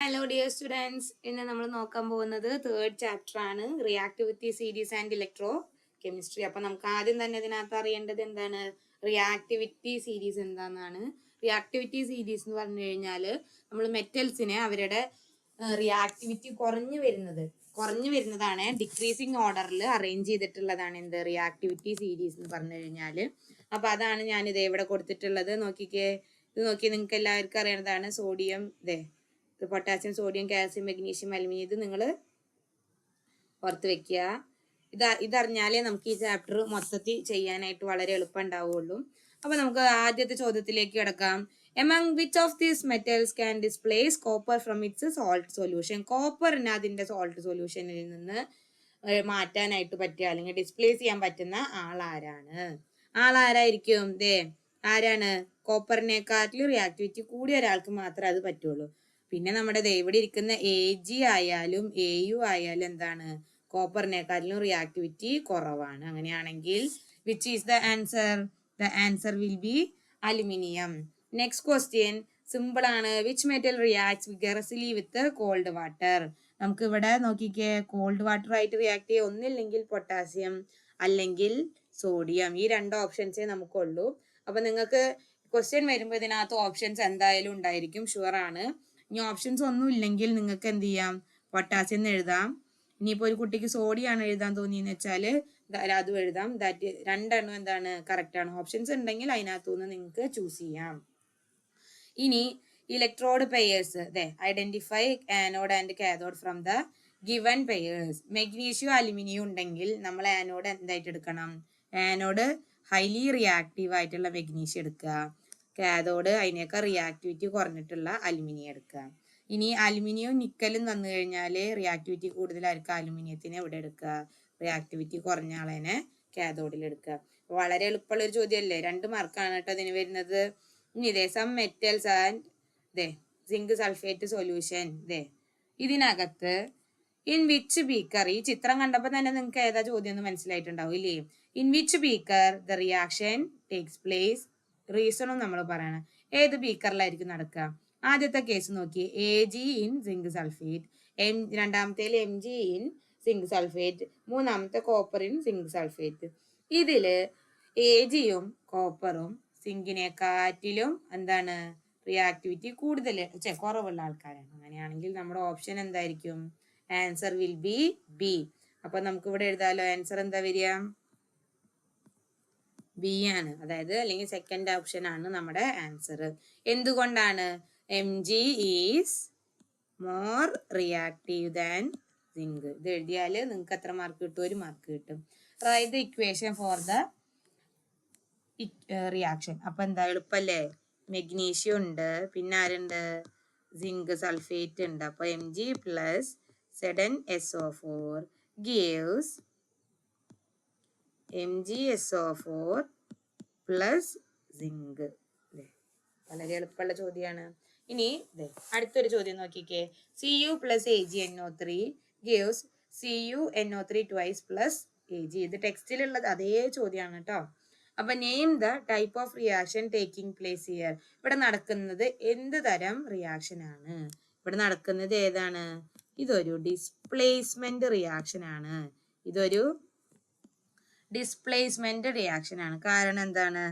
Hello dear students, ഇന്ന് നമ്മൾ നോക്കാൻ പോകുന്നത് തേർഡ് ചാപ്റ്റർ ആണ്, reactivity series and electro chemistry. അപ്പൊ നമുക്ക് ആദ്യം തന്നെ ഇതിനകത്ത് അറിയേണ്ടത് എന്താണ്, റിയാക്ടിവിറ്റി സീരീസ് എന്താണെന്നാണ്. റിയാക്ടിവിറ്റി സീരീസ് എന്ന് പറഞ്ഞു കഴിഞ്ഞാൽ നമ്മൾ മെറ്റൽസിനെ അവരുടെ റിയാക്ടിവിറ്റി കുറഞ്ഞു വരുന്നതാണ് ഡിക്രീസിങ് ഓർഡറിൽ അറേഞ്ച് ചെയ്തിട്ടുള്ളതാണ് എന്ത് റിയാക്ടിവിറ്റി സീരീസ് എന്ന് പറഞ്ഞു കഴിഞ്ഞാൽ. അപ്പൊ അതാണ് ഞാൻ ഇത് ഇവിടെ കൊടുത്തിട്ടുള്ളത്. നോക്കിക്കേ, ഇത് നോക്കി, നിങ്ങൾക്ക് എല്ലാവർക്കും അറിയേണ്ടതാണ്. Sodium, potassium, sodium, calcium, magnesium, aluminium, ഇത് നിങ്ങൾ ഓർത്ത് വെക്കുക. ഇതറിഞ്ഞാലേ നമുക്ക് ഈ ചാപ്റ്റർ മൊത്തത്തിൽ ചെയ്യാനായിട്ട് വളരെ എളുപ്പം ഉണ്ടാവുള്ളൂ. അപ്പൊ നമുക്ക് ആദ്യത്തെ ചോദ്യത്തിലേക്ക് കിടക്കാം. Among which of these metals can displace copper from its salt solution? കോപ്പറിനെ അതിന്റെ സോൾട്ട് സൊല്യൂഷനിൽ നിന്ന് മാറ്റാനായിട്ട് പറ്റുക അല്ലെങ്കിൽ ഡിസ്പ്ലേസ് ചെയ്യാൻ പറ്റുന്ന ആളാരായിരിക്കും? ആരാണ്? കോപ്പറിനെക്കാട്ടിലും റിയാക്ടിവിറ്റി കൂടിയ ഒരാൾക്ക് മാത്രമേ അത് പറ്റുള്ളൂ. പിന്നെ നമ്മുടെ ഇവിടെ ഇരിക്കുന്ന AG ആയാലും AU ആയാലും എന്താണ്, കോപ്പറിനെക്കാട്ടിലും റിയാക്ടിവിറ്റി കുറവാണ്. അങ്ങനെയാണെങ്കിൽ which is the answer? The answer will be aluminium. Next question simple ആണ്. Which metal reacts vigorously with cold water? നമുക്ക് ഇവിടെ നോക്കിക്കേ, കോൾഡ് വാട്ടർ ആയിട്ട് റിയാക്ട് ചെയ്യുക ഒന്നില്ലെങ്കിൽ പൊട്ടാസ്യം അല്ലെങ്കിൽ സോഡിയം. ഈ രണ്ട് ഓപ്ഷൻസേ നമുക്കുള്ളൂ. അപ്പൊ നിങ്ങൾക്ക് ക്വസ്റ്റ്യൻ വരുമ്പോൾ ഇതിനകത്ത് ഓപ്ഷൻസ് എന്തായാലും ഉണ്ടായിരിക്കും, ഷുവർ ആണ്. ഇനി ഓപ്ഷൻസ് ഒന്നും ഇല്ലെങ്കിൽ നിങ്ങൾക്ക് എന്ത് ചെയ്യാം, പൊട്ടാസ്യം എന്ന് എഴുതാം. ഇനിയിപ്പോ ഒരു കുട്ടിക്ക് സോഡിയാണ് എഴുതാൻ തോന്നിയെന്ന് വെച്ചാൽ അതും എഴുതാം. രണ്ടെണ്ണം എന്താണ്, കറക്റ്റ് ആണ്. ഓപ്ഷൻസ് ഉണ്ടെങ്കിൽ അതിനകത്തുനിന്ന് നിങ്ങൾക്ക് ചൂസ് ചെയ്യാം. ഇനി electrode pairs, identify anode and cathode from the given pairs. Magnesium, aluminium ഉണ്ടെങ്കിൽ നമ്മൾ ആനോഡ് എന്തായിട്ട് എടുക്കണം? ആനോഡ് ഹൈലി റിയാക്റ്റീവ് ആയിട്ടുള്ള മെഗ്നീഷ്യം എടുക്കുക. കാഥോഡ് അതിനേക്കാൾ റിയാക്ടിവിറ്റി കുറഞ്ഞിട്ടുള്ള അലുമിനിയം എടുക്കുക. ഇനി അലുമിനിയവും നിക്കലും വന്നു കഴിഞ്ഞാൽ റിയാക്ടിവിറ്റി കൂടുതലായിരിക്കും. അലുമിനിയത്തിനെ ഇവിടെ എടുക്കുക, റിയാക്ടിവിറ്റി കുറഞ്ഞ ആളേനെ കാഥോഡിൽ എടുക്കുക. വളരെ എളുപ്പമുള്ള ഒരു ചോദ്യമല്ലേ, 2 മാർക്കാണ് കേട്ടോ അതിന് വരുന്നത്. ഇനി some metals and zinc sulphate solution. ഇതിനകത്ത് ഇൻ വിച്ച് ബീക്കർ, ഈ ചിത്രം കണ്ടപ്പോൾ തന്നെ നിങ്ങൾക്ക് ഏതാ ചോദ്യം എന്ന് മനസ്സിലായിട്ടുണ്ടാവും ഇല്ലേ? In which beaker the reaction takes place. റീസണും നമ്മൾ പറയണം. ഏത് ബീക്കറിലായിരിക്കും നടക്കുക? ആദ്യത്തെ കേസ് നോക്കി, AG ഇൻ സിങ്ക് സൾഫേറ്റ്, രണ്ടാമത്തേൽ Mg ഇൻ സിങ്ക് സൾഫേറ്റ്, മൂന്നാമത്തെ കോപ്പർ ഇൻ സിങ്ക് സൾഫേറ്റ്. ഇതില് AGയും കോപ്പറും സിങ്കിനെക്കാട്ടിലും എന്താണ്, റിയാക്ടിവിറ്റി കൂടുതൽ കുറവുള്ള ആൾക്കാരാണ്. അങ്ങനെയാണെങ്കിൽ നമ്മുടെ ഓപ്ഷൻ എന്തായിരിക്കും? Answer will be B. അപ്പൊ നമുക്ക് ഇവിടെ എഴുതാലോ, ആൻസർ എന്താ വരിക? ബി ആണ്. അതായത് അല്ലെങ്കിൽ സെക്കൻഡ് ഓപ്ഷൻ ആണ് നമ്മുടെ ആൻസർ. എന്തുകൊണ്ടാണ്? Mg is more reactive than zinc. ഇത് എഴുതിയാൽ നിങ്ങൾക്ക് എത്ര മാർക്ക് കിട്ടും? 1 മാർക്ക് കിട്ടും. Write the equation for the reaction. അപ്പൊ എന്താ, എളുപ്പല്ലേ? മെഗ്നീഷ്യം ഉണ്ട്, പിന്നെ ആരുണ്ട്? സിങ്ക് സൾഫേറ്റ് ഉണ്ട്. അപ്പൊ Mg plus ZnSO4 gives MgSO4 plus zinc. വളരെ എളുപ്പമുള്ള ചോദ്യമാണ്. ഇനി അടുത്തൊരു ചോദ്യം നോക്കിക്കേ. Cu plus AgNO3 gives CuNO3 twice plus Ag. ഇത് ടെക്സ്റ്റിലുള്ളത് അതേ ചോദ്യമാണ് കേട്ടോ. അപ്പൊ name the type of reaction taking place here. ഇവിടെ നടക്കുന്നത് എന്ത് തരം റിയാക്ഷൻ ആണ്? ഇവിടെ നടക്കുന്നത് ഏതാണ്? ഇതൊരു ഡിസ്പ്ലേസ്മെന്റ് റിയാക്ഷൻ ആണ്. ഇതൊരു ഡിസ്പ്ലേസ്മെന്റ് റിയാക്ഷൻ ആണ്. കാരണം എന്താണ്?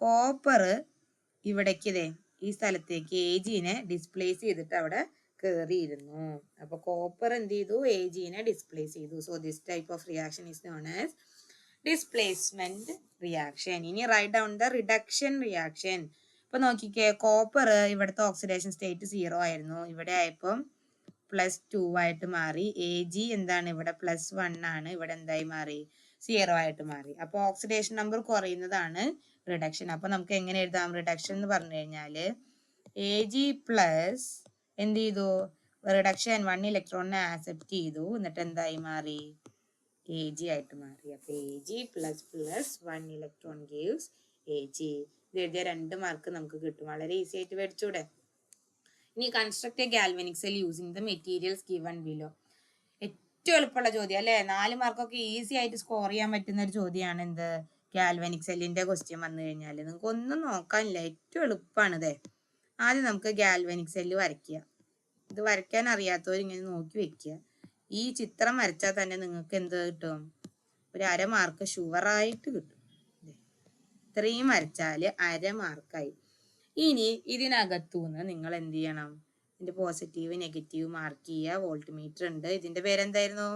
കോപ്പർ ഇവിടേക്ക് ഈ സ്ഥലത്തേക്ക് Agനെ ഡിസ്പ്ലേസ് ചെയ്തിട്ട് അവിടെ കയറിയിരുന്നു. അപ്പൊ കോപ്പർ എന്ത് ചെയ്തു? Agനെ ഡിസ്പ്ലേസ് ചെയ്തു. So this type of reaction is non as displacement reaction. ഇനി write down the reduction reaction. ഇപ്പൊ നോക്കിക്കേ, കോപ്പർ ഇവിടുത്തെ ഓക്സിഡേഷൻ സ്റ്റേറ്റ് 0 ആയിരുന്നു, ഇവിടെ ആയപ്പം +2 ആയിട്ട് മാറി. Ag എന്താണ്? ഇവിടെ +1 ആണ്, ഇവിടെ എന്തായി മാറി? 0 ആയിട്ട് മാറി. അപ്പൊ ഓക്സിഡേഷൻ നമ്പർ കുറയുന്നതാണ് റിഡക്ഷൻ. അപ്പൊ നമുക്ക് എങ്ങനെ എഴുതാം റിഡക്ഷൻ എന്ന് പറഞ്ഞു കഴിഞ്ഞാല്? Ag പ്ലസ് എന്ത് ചെയ്തു? റിഡക്ഷൻ 1 ഇലക്ട്രോണിനെ ആക്സെപ്റ്റ് ചെയ്തു, എന്നിട്ട് എന്തായി മാറി? Ag ആയിട്ട് മാറി. അപ്പൊ Ag plus 1 electron gives Ag. ഇത് എഴുതിയ 2 മാർക്ക് നമുക്ക് കിട്ടും. വളരെ ഈസി ആയിട്ട് പഠിച്ചൂടെ? ഇനി construct A galvanic cell using the materials given below. ഏറ്റവും എളുപ്പമുള്ള ചോദ്യം അല്ലെ? 4 മാർക്കൊക്കെ ഈസി ആയിട്ട് സ്കോർ ചെയ്യാൻ പറ്റുന്ന ഒരു ചോദ്യമാണ് എന്ത്? ഗാൽവനിക് സെല്ലിന്റെ ക്വസ്റ്റ്യൻ വന്നു കഴിഞ്ഞാൽ നിങ്ങൾക്ക് ഒന്നും നോക്കാനില്ല, ഏറ്റവും എളുപ്പമാണ്. ആദ്യം നമുക്ക് ഗാൽവാനിക് സെല്ല് വരയ്ക്കുക. ഇത് വരയ്ക്കാൻ അറിയാത്തവർ ഇങ്ങനെ നോക്കി വെക്കുക. ഈ ചിത്രം വരച്ചാൽ തന്നെ നിങ്ങൾക്ക് എന്ത് കിട്ടും? ഒരു 1/2 മാർക്ക് ഷുവറായിട്ട് കിട്ടും. ഇത്രയും വരച്ചാൽ 1/2 മാർക്കായി. ഇനി ഇതിനകത്തുനിന്ന് നിങ്ങൾ എന്ത് ചെയ്യണം? ഇതിന്റെ പോസിറ്റീവ് നെഗറ്റീവ് മാർക്ക് ചെയ്യുക. വോൾട്ട് മീറ്റർ ഉണ്ട്. ഇതിന്റെ പേരെന്തായിരുന്നു?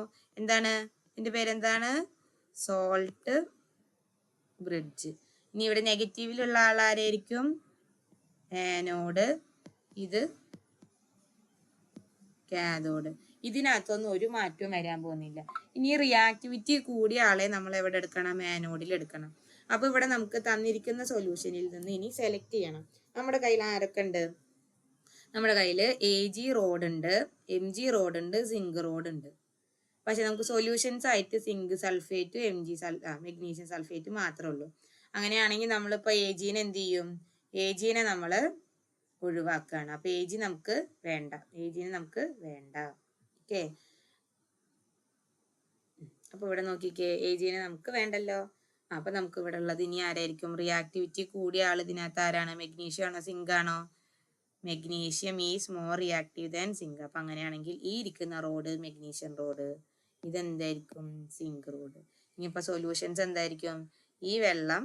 ഇതിന്റെ പേരെന്താണ്? Salt bridge. ഇനി ഇവിടെ നെഗറ്റീവിലുള്ള ആളാരായിരിക്കും? ആനോഡ്. ഇത് കാഥോഡ്. ഇതിനകത്തൊന്നും ഒരു മാറ്റവും വരാൻ പോകുന്നില്ല. ഇനി റിയാക്ടിവിറ്റി കൂടിയ ആളെ നമ്മൾ എവിടെ എടുക്കണം? ആനോഡിൽ എടുക്കണം. അപ്പൊ ഇവിടെ നമുക്ക് തന്നിരിക്കുന്ന സൊല്യൂഷനിൽ നിന്ന് ഇനി സെലക്ട് ചെയ്യണം. നമ്മുടെ കയ്യിൽ ആരൊക്കെ ഉണ്ട്? നമ്മുടെ കയ്യിൽ AG റോഡ് ഉണ്ട്, MG റോഡ് ഉണ്ട്, സിങ്ക് റോഡ് ഉണ്ട്. പക്ഷെ നമുക്ക് സൊല്യൂഷൻസ് ആയിട്ട് സിങ്ക് സൾഫേറ്റ്, മെഗ്നീഷ്യം സൾഫേറ്റ് മാത്രമേ ഉള്ളൂ. അങ്ങനെയാണെങ്കിൽ നമ്മളിപ്പോ AGനെ എന്ത് ചെയ്യും? AGനെ നമ്മൾ ഒഴിവാക്കുകയാണ്. അപ്പൊ AG നമുക്ക് വേണ്ട. ഓക്കെ. അപ്പൊ ഇവിടെ നോക്കിക്കേ, AGനെ നമുക്ക് വേണ്ടല്ലോ. അപ്പൊ നമുക്ക് ഇവിടെ ഉള്ളത് ഇനി ആരായിരിക്കും? റിയാക്ടിവിറ്റി കൂടിയ ആൾ ഇതിനകത്ത് ആരാണ്? മെഗ്നീഷ്യം ആണോ സിങ്ക് ആണോ? Magnesium is more reactive than zinc. അപ്പൊ അങ്ങനെയാണെങ്കിൽ ഈ ഇരിക്കുന്ന റോഡ് മെഗ്നീഷ്യം റോഡ്, ഇതെന്തായിരിക്കും? Zinc rod. ഇനിയിപ്പോ സൊല്യൂഷൻസ് എന്തായിരിക്കും? ഈ വെള്ളം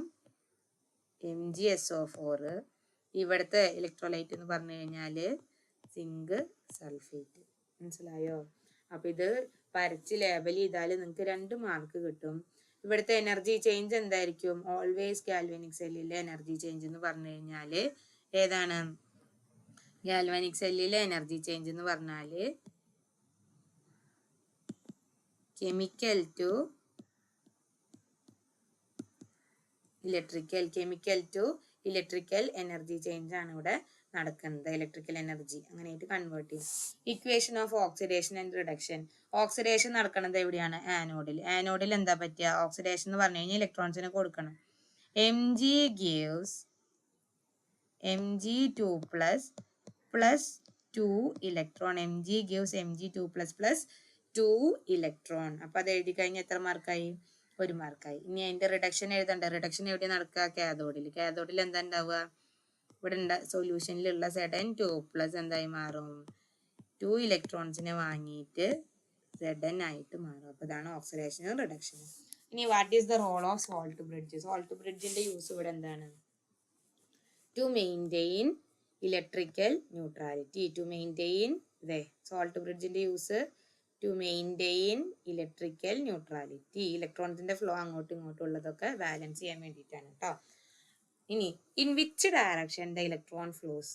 MgSO4, ഇവിടുത്തെ ഇലക്ട്രോലൈറ്റ് എന്ന് പറഞ്ഞു കഴിഞ്ഞാല് സിങ്ക് സൾഫേറ്റ്. മനസ്സിലായോ? അപ്പൊ ഇത് വരച്ച് ലേബൽ ചെയ്താൽ നിങ്ങൾക്ക് 2 മാർക്ക് കിട്ടും. ഇവിടുത്തെ എനർജി ചേഞ്ച് എന്തായിരിക്കും? ഓൾവേസ് ഗാൽവാനിക് സെല്ലിലെ എനർജി ചേഞ്ച് എന്ന് പറഞ്ഞു കഴിഞ്ഞാല് ഏതാണ്? ഗാൽവാനിക് സെല്ലിലെ എനർജി ചേഞ്ച് എന്ന് പറഞ്ഞാല് chemical to electrical energy change ആണ് ഇവിടെ നടക്കുന്നത്. ഇലക്ട്രിക്കൽ എനർജി അങ്ങനെയായിട്ട് കൺവേർട്ട് ചെയ്യും. Equation of oxidation and reduction. ഓക്സിഡേഷൻ നടക്കുന്നത് എവിടെയാണ്? ആനോഡിൽ എന്താ പറ്റുക? ഓക്സിഡേഷൻ എന്ന് പറഞ്ഞു കഴിഞ്ഞാൽ ഇലക്ട്രോൺസിനെ കൊടുക്കണം. Mg gives Mg2 plus 2 electron. Mg gives Mg2 plus 2 electron. അപ്പൊ അത് എഴുതി കഴിഞ്ഞാൽ എത്ര മാർക്കായി? 1 മാർക്കായി. ഇനി അതിന്റെ റിഡക്ഷൻ എഴുതണ്ട. റിഡക്ഷൻ എവിടെ നടക്കുക? കാഥോഡിൽ എന്താ ഉണ്ടാവുക? ഇവിടെ സൊല്യൂഷനിലുള്ള Zn2+ എന്തായി മാറും? 2 ഇലക്ട്രോൺസിനെ വാങ്ങിയിട്ട് Zn ആയിട്ട് മാറും. അപ്പൊ ഇതാണ് ഓക്സിഡേഷനും റിഡക്ഷനും. ഇനി what is the role of salt bridge? Salt ബ്രിഡ്ജിന്റെ യൂസ് ഇവിടെ എന്താണ്? To maintain electrical neutrality. Salt ബ്രിഡ്ജിന്റെ use to maintain electrical neutrality. ഇലക്ട്രോൺസിന്റെ ഫ്ലോ അങ്ങോട്ടും ഇങ്ങോട്ടും ഉള്ളതൊക്കെ ബാലൻസ് ചെയ്യാൻ വേണ്ടിയിട്ടാണ് കേട്ടോ. ഇനി in which direction the electron flows?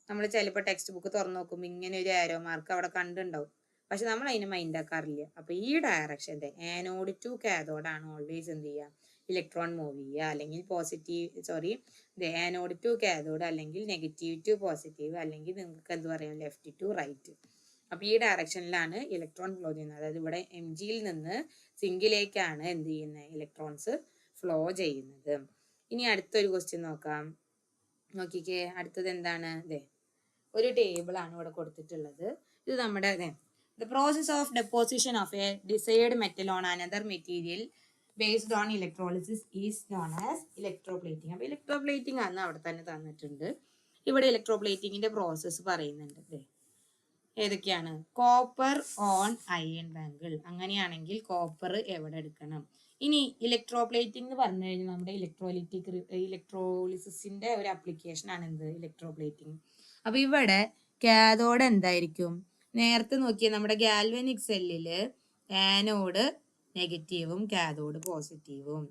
നമ്മൾ ചിലപ്പോൾ ടെക്സ്റ്റ് ബുക്ക് തുറന്നു നോക്കുമ്പോൾ ഇങ്ങനെ ഒരു ആരോ മാർക്ക് അവിടെ കണ്ടുണ്ടാവും. പക്ഷെ നമ്മൾ അതിന് മൈൻഡ് ആക്കാറില്ല. അപ്പൊ ഈ ഡയറക്ഷന്റെ ആനോഡ് ടു കാഥോഡ് ആണ് ഓൾവേസ് എന്ത് ചെയ്യുക? ഇലക്ട്രോൺ മൂവ് ചെയ്യുക. അല്ലെങ്കിൽ ആനോഡ് ടു കാഥോഡ്, അല്ലെങ്കിൽ നെഗറ്റീവ് ടു പോസിറ്റീവ്, അല്ലെങ്കിൽ നിങ്ങൾക്ക് എന്ത് പറയാം? Left to right. അപ്പൊ ഈ ഡയറക്ഷനിലാണ് ഇലക്ട്രോൺ ഫ്ലോ ചെയ്യുന്നത്. അതായത് ഇവിടെ Mgയിൽ നിന്ന് സിങ്കിലേക്കാണ് എന്ത് ചെയ്യുന്നത്? ഇലക്ട്രോൺസ് ഫ്ലോ ചെയ്യുന്നത്. ഇനി അടുത്തൊരു ക്വസ്റ്റ്യൻ നോക്കാം. നോക്കിക്കേ, അടുത്തത് എന്താണ്? ഒരു ടേബിൾ ആണ് ഇവിടെ കൊടുത്തിട്ടുള്ളത്. ഇത് നമ്മുടെ the process of deposition of a desired metal on another material based on electrolysis is known as electroplating. അപ്പൊ ഇലക്ട്രോപ്ലേറ്റിംഗ് ആണ് അവിടെ തന്നെ തന്നിട്ടുണ്ട്. ഇവിടെ ഇലക്ട്രോപ്ലേറ്റിംഗിന്റെ പ്രോസസ്സ് പറയുന്നുണ്ട്. ഏതൊക്കെയാണ്? Copper on iron bangle. അങ്ങനെയാണെങ്കിൽ കോപ്പർ എവിടെ എടുക്കണം? ഇനി ഇലക്ട്രോപ്ലേറ്റിംഗ് എന്ന് പറഞ്ഞു കഴിഞ്ഞാൽ നമ്മുടെ ഇലക്ട്രോളിസിന്റെ ഒരു ആപ്ലിക്കേഷൻ ആണ് എന്ത്? ഇലക്ട്രോപ്ലേറ്റിംഗ്. അപ്പൊ ഇവിടെ കാഥോഡ് എന്തായിരിക്കും? നേരത്തെ നോക്കിയ നമ്മുടെ ഗാൽവാനിക് സെല്ലില് ആനോഡ് നെഗറ്റീവും കാഥോഡ് പോസിറ്റീവും.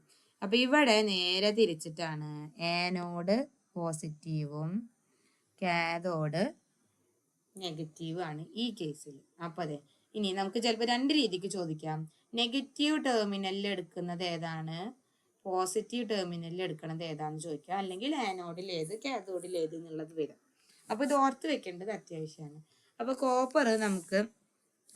അപ്പൊ ഇവിടെ നേരെ തിരിച്ചിട്ടാണ്. ആനോഡ് പോസിറ്റീവും കാഥോഡ് നെഗറ്റീവ് ആണ് ഈ കേസിൽ. അപ്പൊ ഇനി നമുക്ക് ചിലപ്പോൾ 2 രീതിക്ക് ചോദിക്കാം. നെഗറ്റീവ് ടെർമിനലിൽ എടുക്കുന്നത് ഏതാണ്? പോസിറ്റീവ് ടെർമിനലിൽ എടുക്കുന്നത് ഏതാന്ന് ചോദിക്കാം. അല്ലെങ്കിൽ ആനോഡിൽ ഏത്, കാഥോഡിൽ ഏത് എന്നുള്ളത് വരും. അപ്പൊ ഇത് ഓർത്ത് വെക്കേണ്ടത് അത്യാവശ്യമാണ്. അപ്പൊ കോപ്പർ നമുക്ക്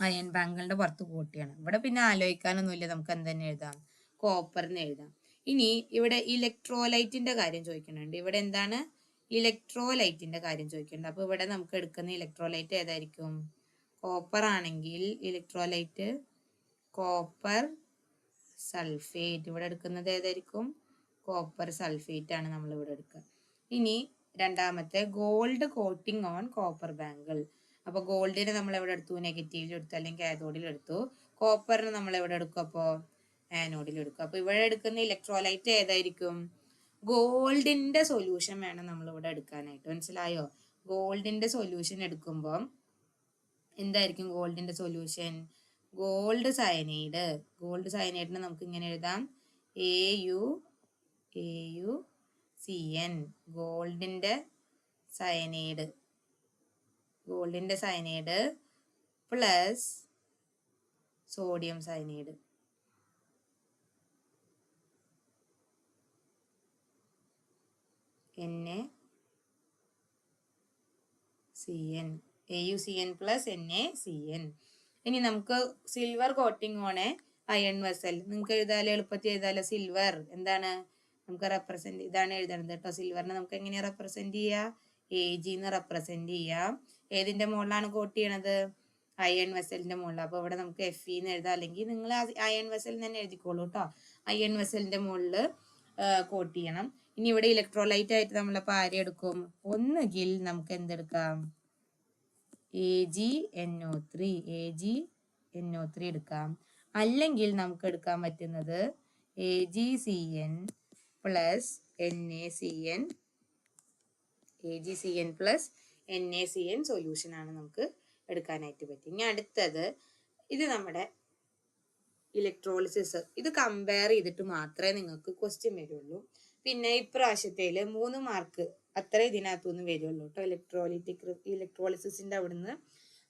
അയൺ ബാങ്കുകളുടെ പുറത്ത് കൂട്ടിയാണ്. ഇവിടെ പിന്നെ ആലോചിക്കാനൊന്നുമില്ല. നമുക്ക് എന്തെന്നെ എഴുതാം? കോപ്പറിന് എഴുതാം. ഇനി ഇവിടെ ഇലക്ട്രോലൈറ്റിന്റെ കാര്യം ചോദിക്കുന്നുണ്ട്. ഇവിടെ എന്താണ്? ഇലക്ട്രോലൈറ്റിന്റെ കാര്യം ചോദിക്കുന്നുണ്ട്. അപ്പൊ ഇവിടെ നമുക്ക് എടുക്കുന്ന ഇലക്ട്രോലൈറ്റ് ഏതായിരിക്കും? കോപ്പർ ആണെങ്കിൽ ഇലക്ട്രോലൈറ്റ് കോപ്പർ സൾഫേറ്റ്. ഇവിടെ എടുക്കുന്നത് ഏതായിരിക്കും? കോപ്പർ സൾഫേറ്റ് ആണ് നമ്മൾ ഇവിടെ എടുക്കുക. ഇനി രണ്ടാമത്തെ gold coating on copper bangle. അപ്പൊ ഗോൾഡിനെ നമ്മൾ എവിടെ എടുത്തു? നെഗറ്റീവിൽ എടുത്തു അല്ലെങ്കിൽ കാഥോഡിൽ എടുത്തു. കോപ്പറിന് നമ്മൾ എവിടെ എടുക്കും? അപ്പോൾ ആനോഡിൽ എടുക്കും. അപ്പൊ ഇവിടെ എടുക്കുന്ന ഇലക്ട്രോലൈറ്റ് ഏതായിരിക്കും? ഗോൾഡിന്റെ സൊല്യൂഷൻ വേണം നമ്മൾ ഇവിടെ എടുക്കാനായിട്ട്. മനസ്സിലായോ? ഗോൾഡിന്റെ സൊല്യൂഷൻ എടുക്കുമ്പോൾ എന്തായിരിക്കും ഗോൾഡിന്റെ സൊല്യൂഷൻ? Gold cyanide. ഗോൾഡ് സയനൈഡിന് നമുക്ക് ഇങ്ങനെ എഴുതാം, AuCN. ഗോൾഡിന്റെ cyanide plus sodium cyanide. NaCN. AuCN plus NaCN. ഇനി നമുക്ക് silver coating on iron vessel. നിങ്ങൾക്ക് എഴുതാലോ, എളുപ്പത്തിൽ എഴുതാലോ. സിൽവർ എന്താണ്? നമുക്ക് റെപ്രസെന്റ് ഇതാണ് എഴുതണത് കേട്ടോ. സിൽവറിനെ നമുക്ക് എങ്ങനെയാ റെപ്രസെന്റ് ചെയ്യാം? Ag എന്ന് റെപ്രസെന്റ് ചെയ്യാം. ഏതിന്റെ മുകളിലാണ് കോട്ട് ചെയ്യണത്? അയൺ വെസലിന്റെ മുകളിൽ. അപ്പൊ ഇവിടെ നമുക്ക് Fe എന്ന് എഴുതാം, അല്ലെങ്കിൽ നിങ്ങൾ അയൺ വെസൽ തന്നെ എഴുതിക്കോളൂ കേട്ടോ. അയൺ വെസലിന്റെ മുകളിൽ കോട്ട് ചെയ്യണം. ഇനി ഇവിടെ ഇലക്ട്രോലൈറ്റ് ആയിട്ട് നമ്മളിപ്പോ ആരെ എടുക്കും? ഒന്നുകിൽ നമുക്ക് എന്തെടുക്കാം? AgNO3 എടുക്കാം. അല്ലെങ്കിൽ നമുക്ക് എടുക്കാൻ പറ്റുന്നത് AgCN പ്ലസ് NaCN സൊല്യൂഷൻ ആണ് നമുക്ക് എടുക്കാനായിട്ട് പറ്റും. ഇനി അടുത്തത്, ഇത് നമ്മുടെ ഇലക്ട്രോളിസിസ്. ഇത് കമ്പയർ ചെയ്തിട്ട് മാത്രമേ നിങ്ങൾക്ക് ക്വസ്റ്റ്യൻ വരുള്ളൂ. പിന്നെ ഇപ്രാവശ്യത്തേല് 3 മാർക്ക് അത്ര ഇതിനകത്തുനിന്ന് വരുള്ളൂ കേട്ടോ, ഇലക്ട്രോളിസിന്റെ അവിടുന്ന്.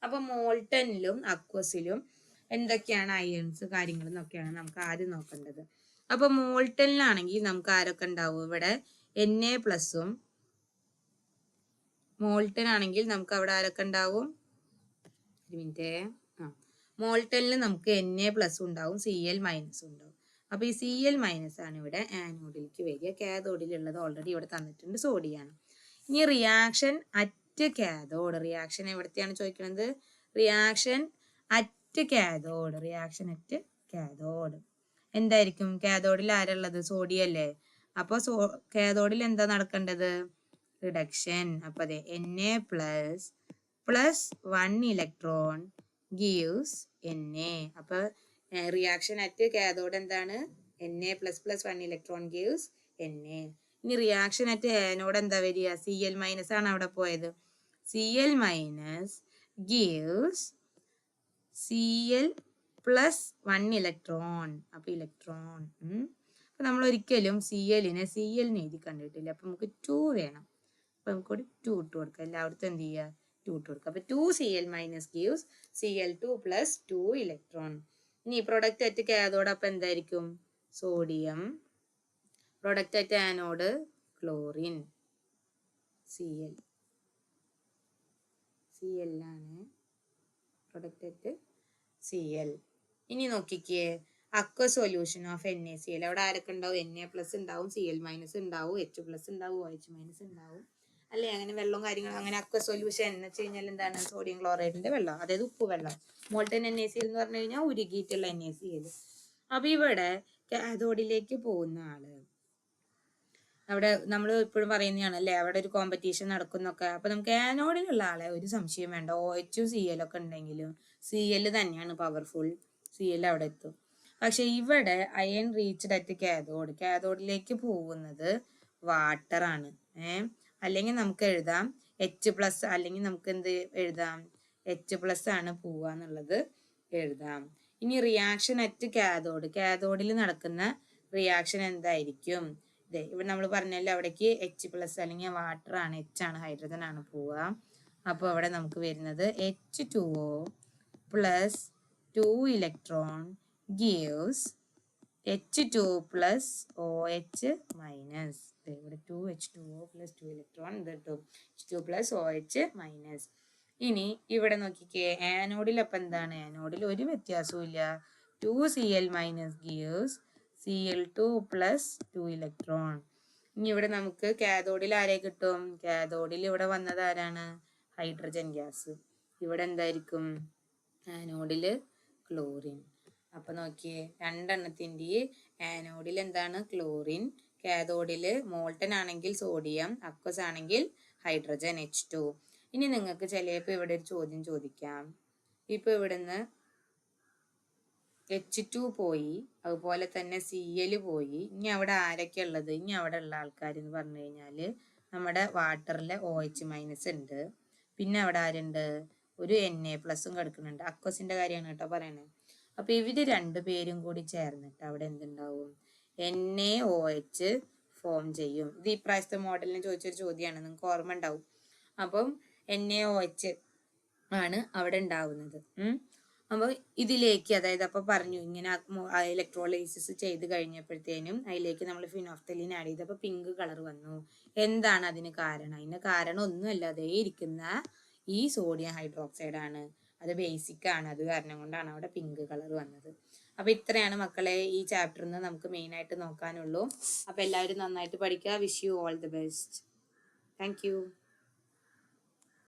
അപ്പൊ മോൾട്ടനിലും അക്വസിലും എന്തൊക്കെയാണ് അയൺസ് കാര്യങ്ങൾ എന്നൊക്കെയാണ് നമുക്ക് ആദ്യം നോക്കേണ്ടത്. അപ്പൊ മോൾട്ടനിലാണെങ്കിൽ നമുക്ക് ആരൊക്കെ ഉണ്ടാവും? ഇവിടെ Na പ്ലസും. മോൾട്ടൻ ആണെങ്കിൽ നമുക്ക് അവിടെ ആരൊക്കെ ഉണ്ടാവും? ഒരു മിനിറ്റ്. മോൾട്ടനിൽ നമുക്ക് Na പ്ലസ് ഉണ്ടാവും, Cl മൈനസ് ഉണ്ടാവും. അപ്പൊ ഈ Cl മൈനസ് ആണ് ഇവിടെ ആനോഡിലേക്ക് വരിക. കാഥോഡിലുള്ളത് ഓൾറെഡി ഇവിടെ തന്നിട്ടുണ്ട്, സോഡിയാണ്. ഇനി റിയാക്ഷൻ അറ്റ് കാഥോഡ്. റിയാക്ഷൻ എവിടത്തെയാണ് ചോദിക്കുന്നത്? Reaction at cathode. എന്തായിരിക്കും? കാഥോഡിൽ ആരുള്ളത്? സോഡിയം അല്ലേ? അപ്പൊ കാഥോഡിൽ എന്താ നടക്കേണ്ടത്? റിഡക്ഷൻ. അപ്പൊ അതെ, Na plus 1 electron gives Na. അപ്പൊ റിയാക്ഷൻ അറ്റ് കാഥോഡ് എന്താണ്? Na plus 1 electron gives Na. ഇനി റിയാക്ഷൻ അറ്റ് ആനോഡ് എന്താ വരിക? Cl മൈനസ് ആണ് അവിടെ പോയത്. Cl minus gives Cl plus 1 electron. അപ്പൊ ഇലക്ട്രോൺ. അപ്പൊ നമ്മൾ ഒരിക്കലും Clനെ എഴുതി കണ്ടിട്ടില്ല. അപ്പൊ നമുക്ക് 2 വേണം. അപ്പൊ നമുക്ക് 2 ഇട്ട് കൊടുക്കാം. എല്ലായിടത്തും എന്ത് ചെയ്യുക? 2 ഇട്ട് കൊടുക്കുക. അപ്പൊ 2Cl minus gives Cl2 plus 2 electron. ഇനി പ്രൊഡക്റ്റ് അറ്റ് കാഥോഡ് അപ്പൊ എന്തായിരിക്കും? Sodium. Product at anode chlorine. Cl ആണ് പ്രൊഡക്റ്റ് അറ്റ് Cl. ഇനി നോക്കിക്കേ, അക്വ സൊല്യൂഷൻ ഓഫ് NaCl. അവിടെ ആരൊക്കെ ഉണ്ടാവും? Na പ്ലസ് ഉണ്ടാവും, Cl മൈനസ് ഉണ്ടാവും, H പ്ലസ് ഉണ്ടാവും, OH മൈനസ് ഉണ്ടാവും അല്ലേ? അങ്ങനെ വെള്ളവും കാര്യങ്ങളും. അങ്ങനെ അക്വ സൊല്യൂഷൻ എന്ന് വെച്ച് കഴിഞ്ഞാൽ എന്താണ്? സോഡിയം ക്ലോറൈഡിന്റെ വെള്ളം, അതായത് ഉപ്പ് വെള്ളം. മോൾട്ടൻ NaCl എന്ന് പറഞ്ഞു കഴിഞ്ഞാൽ ഉരുകിയിട്ടുള്ള NaCl. അപ്പൊ ഇവിടെ കാഥോഡിലേക്ക് പോകുന്ന ആള്, അവിടെ നമ്മൾ ഇപ്പോഴും പറയുന്നതാണ് അല്ലേ, അവിടെ ഒരു കോമ്പറ്റീഷൻ നടക്കുന്നൊക്കെ. അപ്പൊ നമുക്ക് ആനോഡിലുള്ള ആളെ ഒരു സംശയം വേണ്ട. OH Cl ഒക്കെ ഉണ്ടെങ്കിലും Cl തന്നെയാണ് പവർഫുൾ. Cl അവിടെ എത്തും. പക്ഷെ ഇവിടെ അയൺ റീച്ച്ഡ് അറ്റ് കാഥോഡിലേക്ക് പോകുന്നത് വാട്ടർ ആണ്. അല്ലെങ്കിൽ നമുക്ക് എഴുതാം H+, അല്ലെങ്കിൽ നമുക്ക് എന്ത് എഴുതാം? H+ ആണ് പോവാന്നുള്ളത് എഴുതാം. ഇനി റിയാക്ഷൻ അറ്റ് കാഥോഡിൽ നടക്കുന്ന റിയാക്ഷൻ എന്തായിരിക്കും? ഇവിടെ നമ്മൾ പറഞ്ഞല്ലോ, അവിടേക്ക് H+ അല്ലെങ്കിൽ വാട്ടർ ആണ്, H ആണ്, ഹൈഡ്രജൻ ആണ് പോവുക. അപ്പൊ അവിടെ നമുക്ക് വരുന്നത് H2O plus 2 electron gives H2 plus OH minus. ഇവിടെ 2H2O പ്ലസ് 2 ഇലക്ട്രോൺ ഇത് കിട്ടും, H2 പ്ലസ് OH മൈനസ്. ഇനി ഇവിടെ നോക്കിക്കേ, ആനോഡിൽ അപ്പൊ എന്താണ്? ആനോഡിൽ ഒരു വ്യത്യാസവും ഇല്ല. 2Cl minus gives Cl2 plus 2 electron. ഇനി ഇവിടെ നമുക്ക് കാഥോഡിൽ ആരെ കിട്ടും? കാഥോഡിൽ ഇവിടെ വന്നത് ആരാണ്? Hydrogen gas. ഇവിടെ എന്തായിരിക്കും? ആനോഡില് ക്ലോറിൻ. അപ്പൊ നോക്കിയേ, രണ്ടെണ്ണത്തിന്റെ ആനോഡിൽ എന്താണ്? ക്ലോറിൻ, കാഥോഡില് മോൾട്ടൻ ആണെങ്കിൽ സോഡിയം, അക്വസ് ആണെങ്കിൽ ഹൈഡ്രജൻ H2. ഇനി നിങ്ങൾക്ക് ചിലപ്പോൾ ഇവിടെ ഒരു ചോദ്യം ചോദിക്കാം. ഇപ്പൊ ഇവിടുന്ന് H2 പോയി, അതുപോലെ തന്നെ Cl പോയി. ഇനി അവിടെ ആരൊക്കെ ഉള്ളത്? ഇനി അവിടെ ഉള്ള ആൾക്കാർ എന്ന് പറഞ്ഞു കഴിഞ്ഞാല് നമ്മുടെ വാട്ടറിലെ OH- ഉണ്ട്. പിന്നെ അവിടെ ആരുണ്ട്? ഒരു Na+ കിടക്കുന്നുണ്ട്. അക്വസിന്റെ കാര്യമാണ് കേട്ടോ പറയണത്. അപ്പൊ ഇവര് രണ്ടുപേരും കൂടി ചേർന്നിട്ട് അവിടെ എന്തുണ്ടാവും? NaOH ഫോം ചെയ്യും. ഇത് ഈ പ്രാവശ്യത്തെ മോഡലിന് ചോദിച്ചൊരു ചോദ്യമാണ്, നിങ്ങൾക്ക് ഓർമ്മ ഉണ്ടാവും. അപ്പം NaOH ആണ് അവിടെ ഉണ്ടാവുന്നത്. അപ്പോൾ ഇതിലേക്ക്, അതായത് അപ്പൊ പറഞ്ഞു ഇങ്ങനെ ഇലക്ട്രോലൈസിസ് ചെയ്ത് കഴിഞ്ഞപ്പോഴത്തേനും അതിലേക്ക് നമ്മൾ ഫിനോഫ്തലീൻ ആഡ് ചെയ്തപ്പോൾ പിങ്ക് കളർ വന്നു. എന്താണ് അതിന് കാരണം? അതിന് കാരണം ഒന്നുമല്ല, അതേ ഇരിക്കുന്ന ഈ സോഡിയം ഹൈഡ്രോക്സൈഡ് ആണ്. അത് ബേസിക് ആണ്, അത് കാരണം കൊണ്ടാണ് അവിടെ പിങ്ക് കളർ വന്നത്. അപ്പൊ ഇത്രയാണ് മക്കളെ ഈ ചാപ്റ്ററിൽ നിന്ന് നമുക്ക് മെയിൻ ആയിട്ട് നോക്കാനുള്ളൂ. അപ്പൊ എല്ലാവരും നന്നായിട്ട് പഠിക്കുക. Wish you all the best. Thank you.